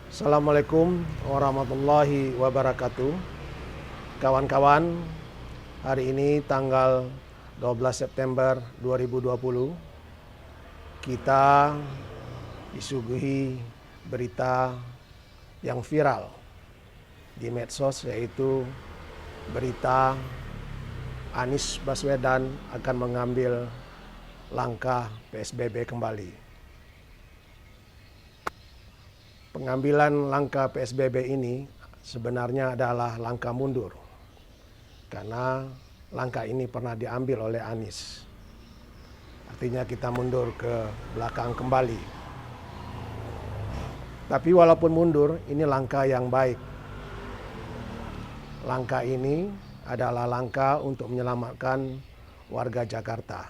Assalamualaikum warahmatullahi wabarakatuh. Kawan-kawan, hari ini tanggal 12 September 2020, kita disuguhi berita yang viral di medsos, yaitu berita Anies Baswedan akan mengambil langkah PSBB kembali. Pengambilan langkah PSBB ini sebenarnya adalah langkah mundur, karena langkah ini pernah diambil oleh Anies. Artinya kita mundur ke belakang kembali. Tapi walaupun mundur, ini langkah yang baik. Langkah ini adalah langkah untuk menyelamatkan warga Jakarta,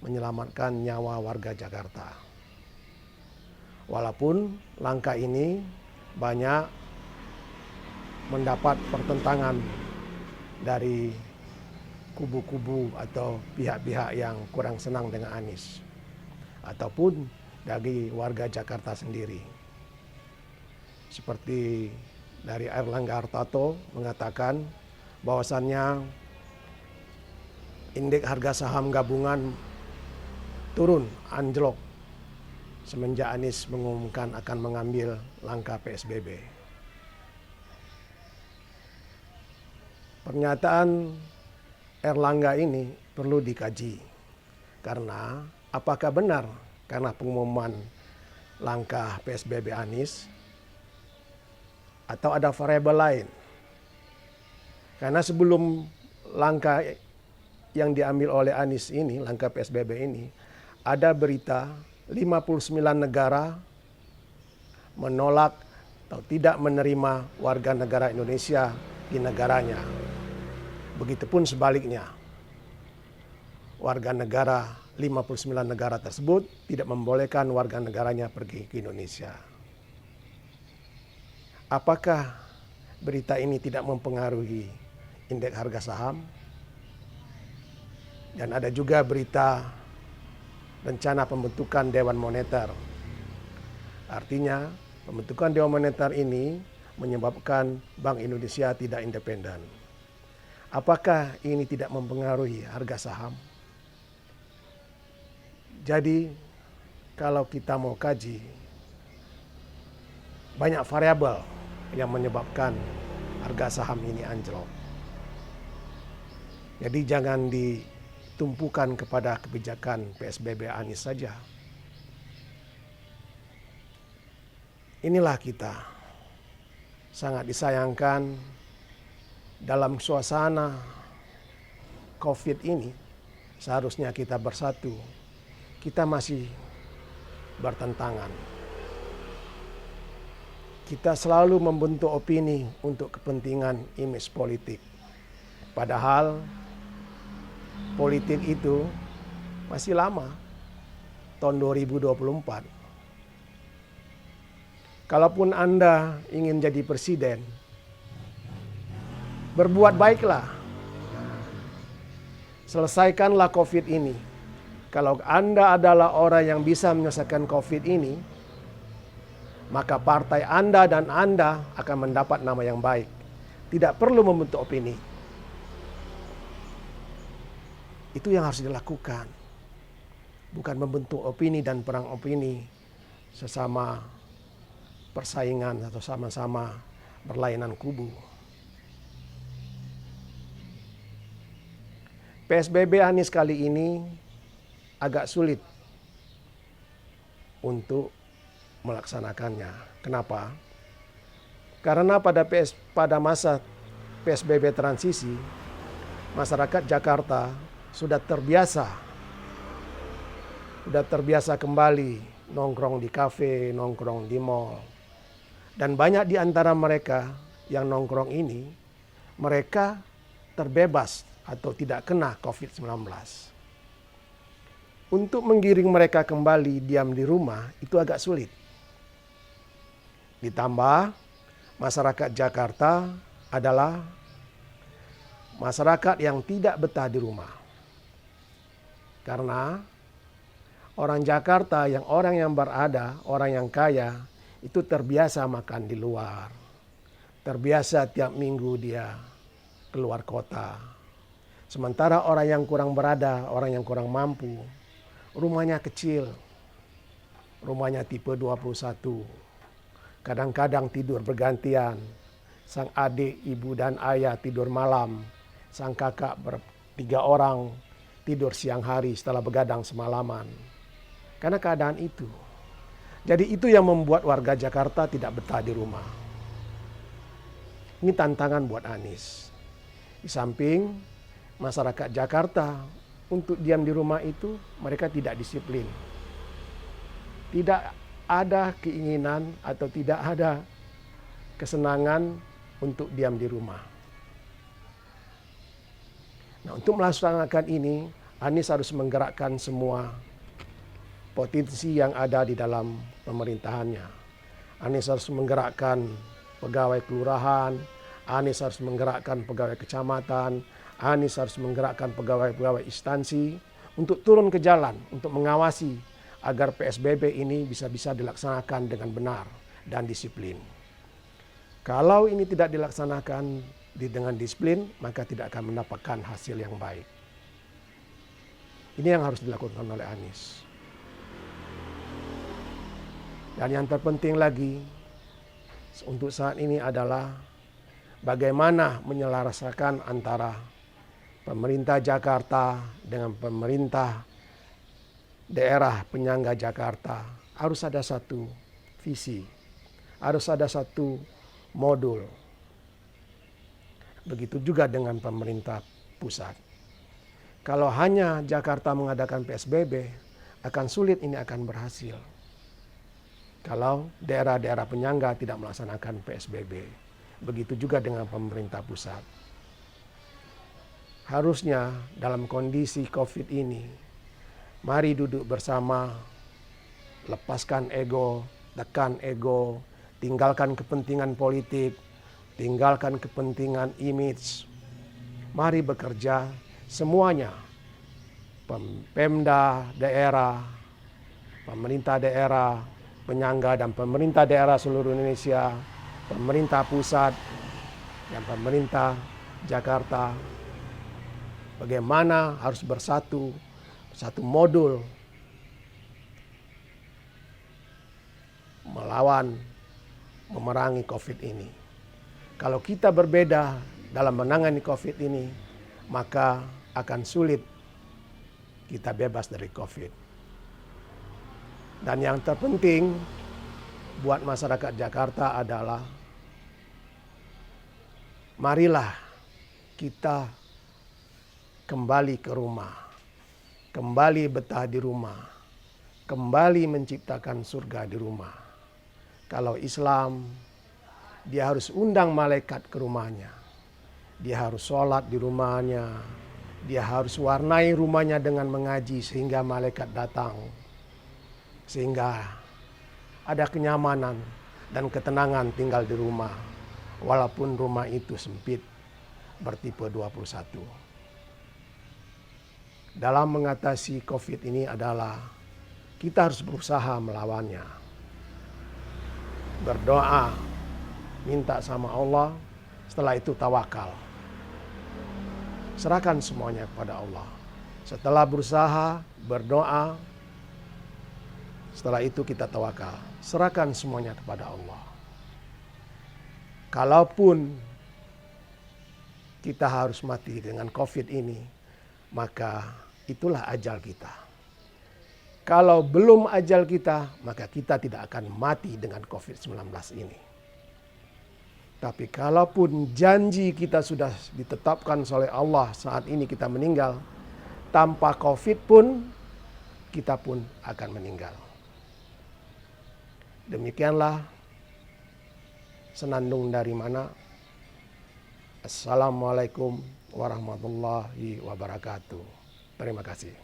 menyelamatkan nyawa warga Jakarta. Walaupun langkah ini banyak mendapat pertentangan dari kubu-kubu atau pihak-pihak yang kurang senang dengan Anies, ataupun dari warga Jakarta sendiri. Seperti dari Airlangga Hartarto mengatakan bahwasannya indeks harga saham gabungan turun, anjlok, semenjak Anies mengumumkan akan mengambil langkah PSBB. Pernyataan Airlangga ini perlu dikaji, karena apakah benar karena pengumuman langkah PSBB Anies atau ada variabel lain. Karena sebelum langkah yang diambil oleh Anies ini, langkah PSBB ini, ada berita 59 negara menolak atau tidak menerima warga negara Indonesia di negaranya. Begitupun sebaliknya. Warga negara 59 negara tersebut tidak membolehkan warga negaranya pergi ke Indonesia. Apakah berita ini tidak mempengaruhi indeks harga saham? Dan ada juga berita rencana pembentukan Dewan Moneter. Artinya, pembentukan Dewan Moneter ini menyebabkan Bank Indonesia tidak independen. Apakah ini tidak mempengaruhi harga saham? Jadi, kalau kita mau kaji, banyak variabel yang menyebabkan harga saham ini anjlok. Jadi jangan ditumpukan kepada kebijakan PSBB Anies saja. Inilah kita, sangat disayangkan dalam suasana COVID ini, seharusnya kita bersatu, kita masih bertentangan. Kita selalu membentuk opini untuk kepentingan image politik. Padahal politik itu masih lama, tahun 2024. Kalaupun Anda ingin jadi presiden, berbuat baiklah. Selesaikanlah COVID ini. Kalau Anda adalah orang yang bisa menyelesaikan COVID ini, maka partai Anda dan Anda akan mendapat nama yang baik. Tidak perlu membentuk opini. Itu yang harus dilakukan. Bukan membentuk opini dan perang opini sesama persaingan atau sama-sama berlainan kubu. PSBB Anies kali ini agak sulit untuk melaksanakannya. Kenapa? Karena pada masa PSBB transisi, masyarakat Jakarta sudah terbiasa kembali nongkrong di kafe, nongkrong di mall. Dan banyak di antara mereka yang nongkrong ini, mereka terbebas atau tidak kena COVID-19. Untuk menggiring mereka kembali diam di rumah itu agak sulit. Ditambah masyarakat Jakarta adalah masyarakat yang tidak betah di rumah. Karena orang Jakarta, orang yang berada, orang yang kaya, itu terbiasa makan di luar. Terbiasa tiap minggu dia keluar kota. Sementara orang yang kurang berada, orang yang kurang mampu, rumahnya kecil. Rumahnya tipe 21. Kadang-kadang tidur bergantian. Sang adik, ibu dan ayah tidur malam. Sang kakak bertiga orang tidur siang hari setelah begadang semalaman. Karena keadaan itu. Jadi itu yang membuat warga Jakarta tidak betah di rumah. Ini tantangan buat Anies. Di samping masyarakat Jakarta untuk diam di rumah itu mereka tidak disiplin. Tidak ada keinginan atau tidak ada kesenangan untuk diam di rumah. Nah, untuk melaksanakan ini, Anies harus menggerakkan semua potensi yang ada di dalam pemerintahannya. Anies harus menggerakkan pegawai kelurahan, Anies harus menggerakkan pegawai kecamatan, Anies harus menggerakkan pegawai-pegawai instansi untuk turun ke jalan, untuk mengawasi agar PSBB ini bisa dilaksanakan dengan benar dan disiplin. Kalau ini tidak dilaksanakan dengan disiplin, maka tidak akan mendapatkan hasil yang baik. Ini yang harus dilakukan oleh Anies. Dan yang terpenting lagi untuk saat ini adalah bagaimana menyelarasakan antara pemerintah Jakarta dengan pemerintah daerah penyangga Jakarta. Harus ada satu visi, harus ada satu modul. Begitu juga dengan pemerintah pusat. Kalau hanya Jakarta mengadakan PSBB, akan sulit ini akan berhasil. Kalau daerah-daerah penyangga tidak melaksanakan PSBB. Begitu juga dengan pemerintah pusat. Harusnya dalam kondisi COVID ini, mari duduk bersama, lepaskan ego, tekan ego, tinggalkan kepentingan politik, tinggalkan kepentingan image. Mari bekerja semuanya, Pemda daerah, pemerintah daerah, penyangga dan pemerintah daerah seluruh Indonesia, pemerintah pusat dan pemerintah Jakarta, bagaimana harus bersatu, satu modul melawan, memerangi COVID ini. Kalau kita berbeda dalam menangani COVID ini, maka akan sulit kita bebas dari COVID. Dan yang terpenting buat masyarakat Jakarta adalah marilah kita kembali ke rumah, kembali betah di rumah, kembali menciptakan surga di rumah. Kalau Islam, dia harus undang malaikat ke rumahnya. Dia harus sholat di rumahnya. Dia harus warnai rumahnya dengan mengaji sehingga malaikat datang. Sehingga ada kenyamanan dan ketenangan tinggal di rumah. Walaupun rumah itu sempit, bertipe 21. Dalam mengatasi COVID ini adalah kita harus berusaha melawannya. Berdoa, minta sama Allah, setelah itu tawakal. Serahkan semuanya kepada Allah. Setelah berusaha, berdoa, setelah itu kita tawakal. Serahkan semuanya kepada Allah. Kalaupun kita harus mati dengan COVID ini, maka itulah ajal kita. Kalau belum ajal kita, maka kita tidak akan mati dengan COVID-19 ini. Tapi kalaupun janji kita sudah ditetapkan oleh Allah saat ini kita meninggal, tanpa COVID pun, kita pun akan meninggal. Demikianlah senandung dari mana. Assalamualaikum warahmatullahi wabarakatuh. Terima kasih.